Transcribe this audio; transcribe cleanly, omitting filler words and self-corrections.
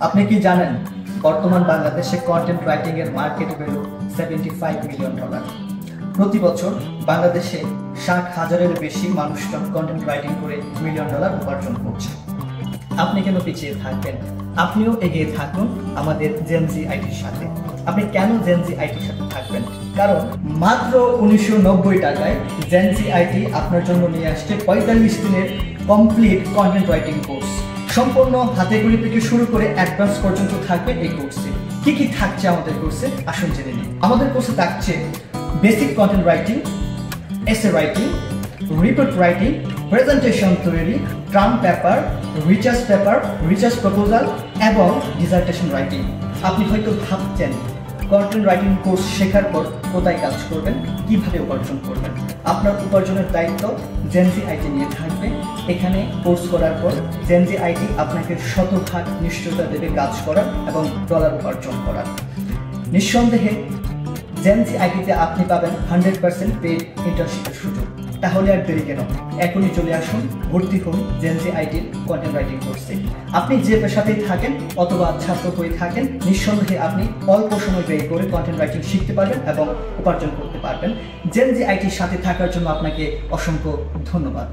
আপনি কি জানেন বর্তমান বাংলাদেশে কন্টেন্ট রাইটিং এর মার্কেট ভ্যালু $75 মিলিয়ন। প্রতি বছর বাংলাদেশে 60,000-এর বেশি মানুষ কন্টেন্ট রাইটিং করে $1 মিলিয়ন উপার্জন করছে। আপনি কেন পিছিয়ে থাকবেন? আপনিও এগিয়ে থাকুন আমাদের জেনজি আইটির সাথে। আপনি কেন জেনজি আইটির সাথে থাকবেন? কারণ মাত্র 1990 টাকায় জেনজি আইটি আপনার জন্য নিয়ে আসছে 45 দিনের কমপ্লিট কন্টেন্ট রাইটিং কোর্স। সম্পূর্ণ হাতেখড়ি থেকে শুরু করে অ্যাডভান্স পর্যন্ত থাকবে এই কোর্সে। কি থাকছে আমাদের কোর্সে আসুন জেনে নিন। আমাদের কোর্সে থাকছে basic content writing, essay writing, report writing, presentation তৈরি, ট্রাম্প পেপার, রিসার্চ প্রপোজাল এবং ডিসার্টেশন রাইটিং। আপনি হয়তো ভাবছেন কন্টেন্ট রাইটিং কোর্স শেখার পর কোথায় কাজ করবেন, কিভাবে উপার্জন করবেন। আপনার উপার্জনের দায়িত্ব জেনজি আইটি নিয়ে থাকবে। এখানে কোর্স করার পর জেনজি আইটি আপনাকে শতভাগ নিশ্চয়তা দেবে কাজ করার এবং ডলার উপার্জন করার। নিঃসন্দেহে জেনজি আইটিতে আপনি পাবেন 100% পেইড ইন্টার্নশিপের সুযোগ। তাহলে আর দেরি কেন? এখনই চলে আসুন, ভর্তি হন জেনজি আইটির কন্টেন্ট রাইটিং কোর্সে। আপনি যে পেশাতেই থাকেন অথবা ছাত্র হয়ে থাকেন, নিঃসন্দেহে আপনি অল্প সময় ব্যয় করে কন্টেন্ট রাইটিং শিখতে পারবেন এবং উপার্জন করতে পারবেন। জেনজি আইটির সাথে থাকার জন্য আপনাকে অসংখ্য ধন্যবাদ।